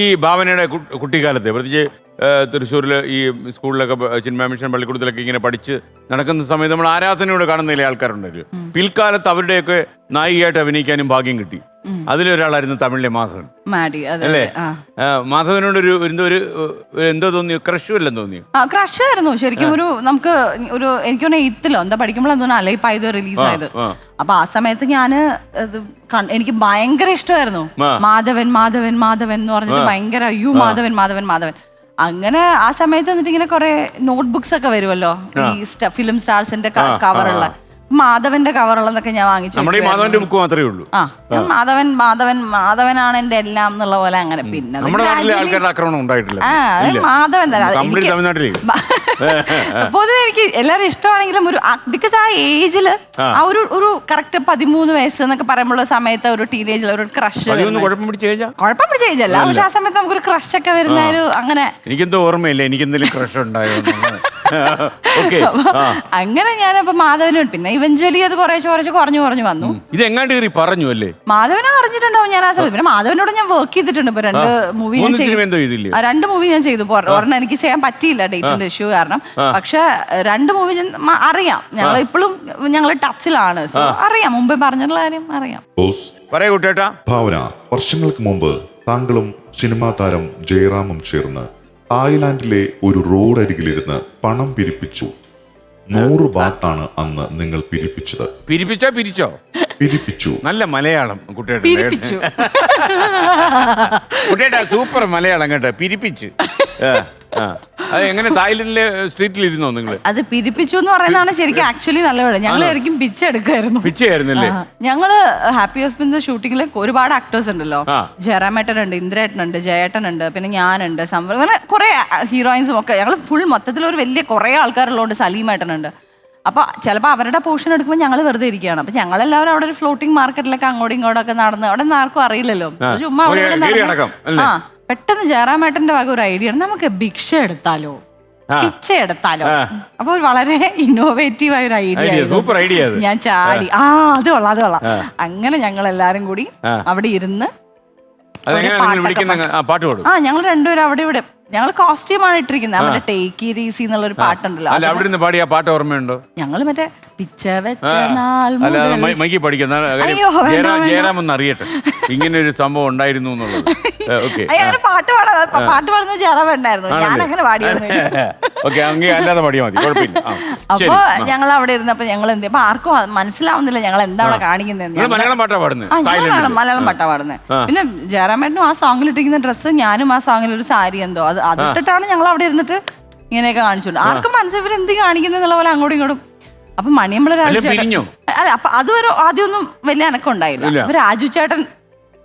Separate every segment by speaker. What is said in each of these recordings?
Speaker 1: ഈ ഭാവനയുടെ കുട്ടിക്കാലത്തെ പ്രത്യേകിച്ച് തൃശ്ശൂരിൽ ഈ സ്കൂളിലൊക്കെ ചിന്മയ മിഷൻ പള്ളിക്കൂടത്തിലൊക്കെ ഇങ്ങനെ പഠിച്ച് നടക്കുന്ന സമയത്ത് നമ്മൾ ആരാധനയോട് കാണുന്നതിലെ ആൾക്കാരുണ്ടല്ലോ. പിൽക്കാലത്ത് അവരുടെയൊക്കെ നായികയായിട്ട് അഭിനയിക്കാനും ഭാഗ്യം കിട്ടി. അതിലൊരാളായിരുന്നു തമിഴിലെ മാധവൻ അല്ലേ? മാധവനോട് എന്തോ തോന്നിയോ? ക്രഷ് വല്ലതും തോന്നിയോ?
Speaker 2: ക്രഷ് ആയിരുന്നു ശരിക്കും. നമുക്ക് എനിക്ക് തോന്നുന്നു 8th എന്താ പഠിക്കുമ്പോഴാണ് അലൈപ്പായത് റിലീസായത്. അപ്പൊ ആ സമയത്ത് എനിക്ക് ഭയങ്കര ഇഷ്ടമായിരുന്നു മാധവൻ മാധവൻ മാധവൻ എന്ന് പറഞ്ഞിട്ട് ഭയങ്കര അയ്യോ മാധവൻ മാധവൻ മാധവൻ. അങ്ങനെ ആ സമയത്ത് എന്നിട്ട് ഇങ്ങനെ കുറെ നോട്ട്ബുക്സ് ഒക്കെ വരുമല്ലോ ഈ ഫിലിം സ്റ്റാർസിന്റെ കവറുള്ള മാധവന്റെ കവറുള്ളതൊക്കെ ഞാൻ വാങ്ങിച്ചു.
Speaker 1: മാധവന്റെ ബുക്ക് മാത്രമേ ഉള്ളൂ.
Speaker 2: മാധവൻ മാധവൻ മാധവനാണ് എന്റെ എല്ലാം എന്നുള്ള പോലെ. അങ്ങനെ പിന്നെ മാധവൻ പൊതുവെ എനിക്ക് എല്ലാവരും ഇഷ്ടമാണെങ്കിലും ബിക്കോസ് ആ ഏജില് ആ ഒരു കറക്റ്റ് 13 വയസ്സ് എന്നൊക്കെ പറയുമ്പോൾ സമയത്ത് ഒരു ടീനേജിൽ ഒരു ക്രഷ്, കുഴപ്പം പിടിച്ച ഏജല്ല, പക്ഷെ ആ സമയത്ത് നമുക്കൊരു ക്രഷ് ഒക്കെ വരുന്ന ഒരു അങ്ങനെ
Speaker 1: എനിക്കെന്തോ ഓർമ്മയില്ല എനിക്ക് എന്തെങ്കിലും ക്രഷ് ഉണ്ടായോ.
Speaker 2: അങ്ങനെ ഞാനപ്പോ മാധവനോട് പിന്നെ ഇവഞ്ച്വലി അത് കുറച്ച് കുറഞ്ഞു വന്നു.
Speaker 1: ഇത് എങ്ങാണ്ട് പറഞ്ഞു അല്ലേ?
Speaker 2: മാധവനെ അറിഞ്ഞിട്ടുണ്ടാവും ഞാൻ ആ സമയത്ത്. പിന്നെ മാധവനോട് ഞാൻ വർക്ക് ചെയ്തിട്ടുണ്ട്. ഇപ്പൊ 2 മൂവി ഞാൻ ചെയ്തു. ഒരെണ്ണം എനിക്ക് ചെയ്യാൻ പറ്റിയില്ല ഡേറ്റിന്റെ ഇഷ്യൂ കാരണം. പക്ഷെ 2 മൂവി അറിയാം. ഞങ്ങൾ ഇപ്പോഴും ഞങ്ങൾ ടച്ചിലാണ്. അറിയാം, മുമ്പേ പറഞ്ഞിട്ടുള്ള കാര്യം അറിയാം.
Speaker 3: ഭാവന, വർഷങ്ങൾക്ക് മുമ്പ് താങ്കളും സിനിമാ താരം ജയറാമും ചേർന്ന് തായ്ലാന്റിലെ ഒരു റോഡ് അരികിലിരുന്ന് പണം പിരിപ്പിച്ചു. 100 ബാത്താണ് അന്ന് നിങ്ങൾ പിരിപ്പിച്ചത്. പിരിപ്പിച്ചു.
Speaker 1: നല്ല മലയാളം കുട്ടിയുടെ സൂപ്പർ മലയാളം കേട്ടോ. പിരിപ്പിച്ചു. അത് എങ്ങനെ തായ്ലൻഡിലെ സ്ട്രീറ്റിൽ ഇരുന്നോ നിങ്ങൾ?
Speaker 2: അത് പിരിപ്പിച്ചു എന്ന് പറയുന്നതാണ് ശരിക്കും ആക്ച്വലി നല്ല വേണം. ഞങ്ങൾ ശരിക്കും
Speaker 1: പിച്ചയായിരുന്നല്ലേ?
Speaker 2: ഞങ്ങള് ഹാപ്പി ഹസ്ബൻഡ് ഷൂട്ടിങ്ങിൽ ഒരുപാട് ആക്ടേഴ്സ് ഉണ്ടല്ലോ. ജയറാമേട്ടനുണ്ട്, ഇന്ദ്രേട്ടനുണ്ട്, ജയേട്ടനുണ്ട്, പിന്നെ ഞാനുണ്ട്, അങ്ങനെ കുറെ ഹീറോയിൻസും ഒക്കെ. ഞങ്ങൾ ഫുൾ മൊത്തത്തിൽ ഒരു വലിയ കുറെ ആൾക്കാരുള്ളതുകൊണ്ട് സലീമേട്ടനുണ്ട്. അപ്പൊ ചിലപ്പോൾ അവരുടെ പോർഷൻ എടുക്കുമ്പോൾ ഞങ്ങൾ വെറുതെ ഇരിക്കുകയാണ്. അപ്പൊ ഞങ്ങളെല്ലാവരും അവിടെ ഒരു ഫ്ലോട്ടിംഗ് മാർക്കറ്റിലൊക്കെ അങ്ങോട്ടും ഇങ്ങോട്ടും ഒക്കെ നടന്ന് അവിടെ നിന്ന് ആർക്കും അറിയില്ലല്ലോ. ചുമ്മാ പെട്ടെന്ന് ജയറാമേട്ടന്റെ വക ഒരു ഐഡിയ ആണ്, നമുക്ക് ഭിക്ഷ എടുത്താലോ, പിച്ച എടുത്താലോ. അപ്പൊ വളരെ ഇന്നോവേറ്റീവ് ആയ ഒരു ഐഡിയ. ഞാൻ ചാടി അത് കൊള്ളാം. അങ്ങനെ ഞങ്ങൾ എല്ലാരും കൂടി അവിടെ ഇരുന്ന് ഞങ്ങൾ രണ്ടുപേരും അവിടെ ഇവിടെ ഞങ്ങൾ കോസ്റ്റ്യൂമാണ് ഇട്ടിരിക്കുന്നത്. അവരുടെ ടേക്ക് ഇറ്റ് ഈസി എന്നുള്ളൊരു പാട്ടുണ്ടല്ലോ.
Speaker 1: പാടിയ പാട്ട് ഓർമ്മയുണ്ടോ?
Speaker 2: ഞങ്ങൾ മറ്റേ പിച്ച വെച്ച നാൾ
Speaker 1: ജയറാമെന്ന് അറിയട്ടെ ഇങ്ങനെ ഒരു സംഭവം ഉണ്ടായിരുന്നു എന്നുള്ളത്.
Speaker 2: പാട്ട് പാടുന്നത് ജയറാമേട്ടനായിരുന്നു. ഞാൻ അങ്ങനെ പാടിയായിരുന്നു.
Speaker 1: അല്ലാതെ പാടിയാൽ മതി, കുഴപ്പമില്ല.
Speaker 2: അപ്പൊ ഞങ്ങൾ അവിടെ ഇരുന്നപ്പോ ഞങ്ങൾ എന്ത് അപ്പൊ ആർക്കും മനസ്സിലാവുന്നില്ല ഞങ്ങൾ എന്താ അവിടെ കാണിക്കുന്നത്.
Speaker 1: മലയാളം പാട്ടാ പാടുന്നത്.
Speaker 2: മലയാളം പാട്ടാ പാടുന്നത്. പിന്നെ ജയറാമേട്ടനും ആ സോങ്ങിൽ ഇട്ടിരിക്കുന്ന ഡ്രസ്സ്, ഞാനും ആ സോങ്ങിൽ ഒരു സാരി എന്തോ അതിട്ടിട്ടാണ് ഞങ്ങൾ അവിടെ ഇരുന്നിട്ട് ഇങ്ങനെയൊക്കെ കാണിച്ചോണ്ട് ആർക്കും മനസ്സിൽ എന്ത് കാണിക്കുന്നുള്ള പോലെ അങ്ങോട്ടും ഇങ്ങോട്ടും. അപ്പൊ മണിയമ്പള രാജു അല്ല അപ്പൊ അതുവരെ ആദ്യമൊന്നും വലിയ അനക്കം ഉണ്ടായില്ല. അപ്പൊ രാജു ചേട്ടൻ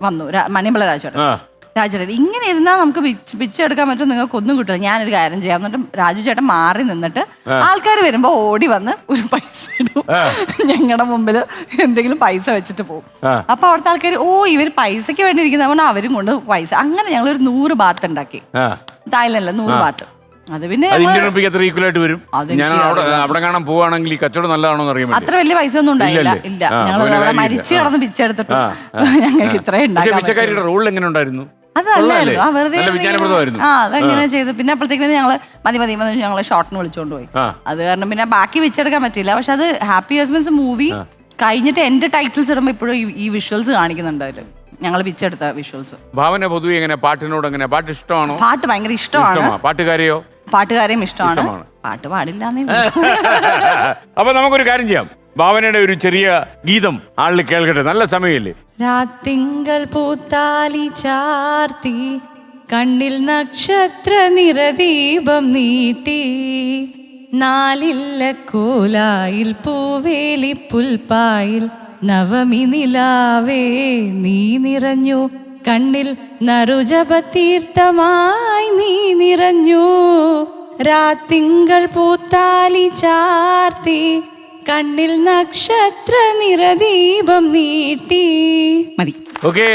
Speaker 2: വന്നു, മണിയമ്പള രാജുചേട്ടൻ ഇങ്ങനെ ഇരുന്നാൽ നമുക്ക് പിച്ചെടുക്കാൻ പറ്റും, നിങ്ങൾക്ക് ഒന്നും കിട്ടില്ല, ഞാനൊരു കാര്യം ചെയ്യാം. എന്നിട്ട് രാജു ചേട്ടൻ മാറി നിന്നിട്ട് ആൾക്കാർ വരുമ്പോ ഓടി വന്ന് ഒരു പൈസ ഇടും ഞങ്ങളുടെ മുമ്പിൽ, എന്തെങ്കിലും പൈസ വെച്ചിട്ട് പോകും. അപ്പൊ അവിടുത്തെ ആൾക്കാർ ഇവർ പൈസക്ക് വേണ്ടി ഇരിക്കുന്ന അവരും കൊണ്ട് പൈസ. അങ്ങനെ ഞങ്ങളൊരു 100 ബാത്ത് ഉണ്ടാക്കി തായ്ലൻഡില്. 100 ബാത്ത്. അത് പിന്നെ അത്ര വലിയ പൈസ ഒന്നും ഉണ്ടായില്ല. ഇല്ല, ഞങ്ങൾ മരിച്ചു കിടന്ന് പിച്ചെടുത്തിട്ട് ഞങ്ങൾക്ക് ഇത്രയും ഉണ്ടായിരുന്നു. അതല്ലായിരുന്നു, അതങ്ങനെ ചെയ്തു. പിന്നെ അപ്പോഴത്തേക്ക് ഞങ്ങള് മതി ഞങ്ങള് ഷോർട്ടിന് വിളിച്ചോണ്ട് പോയി. അത് കാരണം പിന്നെ ബാക്കി വെച്ചെടുക്കാൻ പറ്റില്ല. പക്ഷെ അത് ഹാപ്പി ഹസ്ബൻഡ്സ് മൂവി കഴിഞ്ഞിട്ട് എന്റെ ടൈറ്റിൽസ് ഇടുമ്പോ ഇപ്പോഴും ഈ വിഷ്വൽസ് കാണിക്കുന്നുണ്ട് അതില്, ഞങ്ങൾ പിച്ചെടുത്ത വിഷ്വൽസ്.
Speaker 1: ഭാവന പൊതുവെ എങ്ങനെ പാട്ടിനോട് എങ്ങനെ പാട്ട് ഇഷ്ടമാണോ?
Speaker 2: പാട്ട് ഭയങ്കര ഇഷ്ടമാണ്. പാട്ടുകാരെയും ഇഷ്ടമാണ്. പാട്ട് പാടില്ല.
Speaker 1: അപ്പൊ നമുക്കൊരു കാര്യം ചെയ്യാം, ഭാവനയുടെ ഒരു ചെറിയ ഗീതം ആളിൽ കേൾക്കട്ടെ. നല്ല സമയമില്ലേ?
Speaker 2: രാത്തിങ്കൾ പൂത്താലി ചാർത്തി കണ്ണിൽ നക്ഷത്ര നിറദീപം നീട്ടി, നാലില്ല കോലായിൽ പൂവേലി പുൽപ്പായിൽ നവമി നിലാവേ നീ നിറഞ്ഞു, കണ്ണിൽ നറുജപതീർത്ഥമായി നീ നിറഞ്ഞു, രാത്തിങ്കൾ പൂത്താലി ചാർത്തി കണ്ണിൽ നക്ഷത്ര നിറദീപം നീട്ടി. മതി.
Speaker 1: ഓക്കേ.